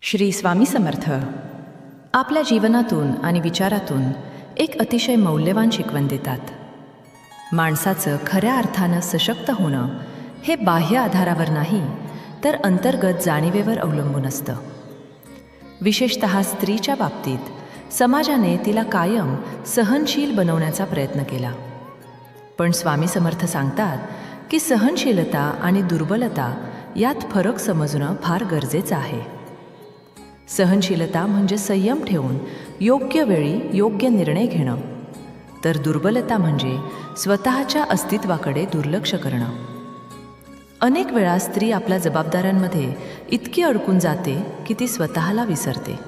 श्री स्वामी समर्थ आपल्या जीवनातून आणि विचारातून एक अतिशय मौल्यवान शिकवण देतात. माणसाचं खऱ्या अर्थानं सशक्त होणं हे बाह्य आधारावर नाही तर अंतर्गत जाणीवेवर अवलंबून असतं. विशेषतः स्त्रीच्या बाबतीत समाजाने तिला कायम सहनशील बनवण्याचा प्रयत्न केला. पण स्वामी समर्थ सांगतात की सहनशीलता आणि दुर्बलता यात फरक समजणं फार गरजेचं आहे. सहनशीलता म्हणजे संयम ठेवून योग्य वेळी योग्य निर्णय घेणं, तर दुर्बलता म्हणजे स्वतःच्या अस्तित्वाकडे दुर्लक्ष करणं. अनेक वेळा स्त्री आपल्या जबाबदाऱ्यांमध्ये इतकी अडकून जाते की ती स्वतःला विसरते.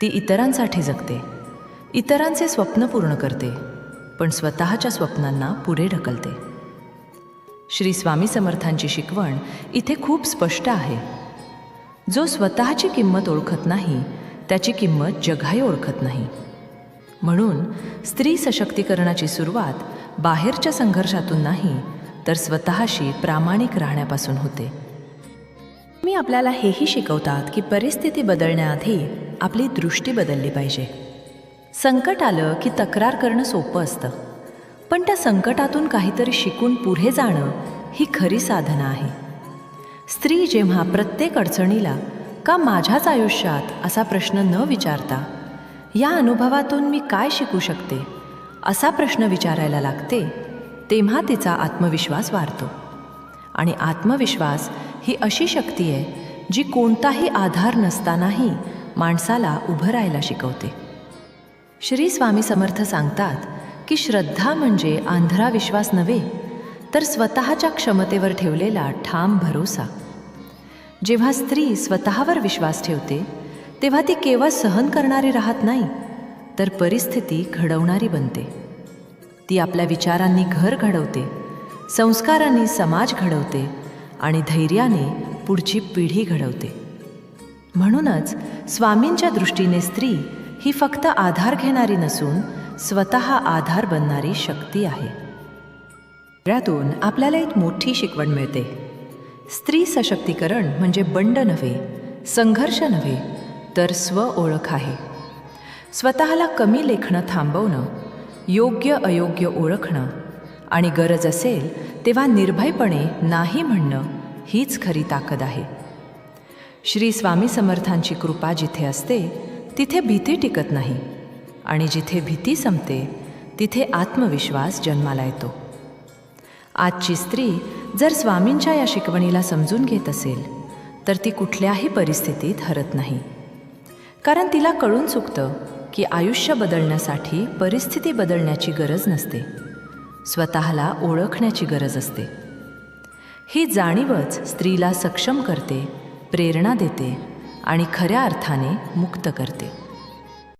ती इतरांसाठी जगते, इतरांचे स्वप्न पूर्ण करते, पण स्वतःच्या स्वप्नांना पुढे ढकलते. श्री स्वामी समर्थांची शिकवण इथे खूप स्पष्ट आहे. जो स्वतःची किंमत ओळखत नाही त्याची किंमत जगही ओळखत नाही. म्हणून स्त्री सशक्तीकरणाची सुरुवात बाहेरच्या संघर्षातून नाही तर स्वतःशी प्रामाणिक राहण्यापासून होते. मी आपल्याला हेही शिकवतात की परिस्थिती बदलण्याआधी आपली दृष्टी बदलली पाहिजे. संकट आलं की तक्रार करणं सोपं असतं, पण त्या संकटातून काहीतरी शिकून पुढे जाणं ही खरी साधना आहे. स्त्री जेव्हा प्रत्येक अडचणीला का माझ्याच आयुष्यात असा प्रश्न न विचारता या अनुभवातून मी काय शिकू शकते असा प्रश्न विचारायला लागते, तेव्हा तिचा आत्मविश्वास वाढतो. आणि आत्मविश्वास ही अशी शक्ती आहे जी कोणताही आधार नसतानाही माणसाला उभं राहायला शिकवते. श्री स्वामी समर्थ सांगतात की श्रद्धा म्हणजे आंधळा विश्वास नव्हे तर स्वतःच्या क्षमतेवर ठेवलेला ठाम भरोसा. जेव्हा स्त्री स्वतःवर विश्वास ठेवते तेव्हा ती केवळ सहन करणारी राहत नाही तर परिस्थिती घडवणारी बनते. ती आपल्या विचारांनी घर घडवते, संस्कारांनी समाज घडवते आणि धैर्याने पुढची पिढी घडवते. म्हणूनच स्वामींच्या दृष्टीने स्त्री ही फक्त आधार घेणारी नसून स्वतः आधार बनणारी शक्ती आहे. यातून आपल्याला एक मोठी शिकवण मिळते. स्त्री सशक्तीकरण म्हणजे बंड नव्हे, संघर्ष नव्हे, तर स्व ओळख आहे. स्वतःला कमी लेखणं थांबवणं, योग्य अयोग्य ओळखणं आणि गरज असेल तेव्हा निर्भयपणे नाही म्हणणं हीच खरी ताकद आहे. श्री स्वामी समर्थांची कृपा जिथे असते तिथे भीती टिकत नाही आणि जिथे भीती संपते तिथे आत्मविश्वास जन्माला येतो. आजची स्त्री जर स्वामींच्या या शिकवणीला समजून घेत असेल तर ती कुठल्याही परिस्थितीत हरत नाही. कारण तिला कळून चुकतं की आयुष्य बदलण्यासाठी परिस्थिती बदलण्याची गरज नसते, स्वतःला ओळखण्याची गरज असते. ही जाणीवच स्त्रीला सक्षम करते, प्रेरणा देते आणि खऱ्या अर्थाने मुक्त करते.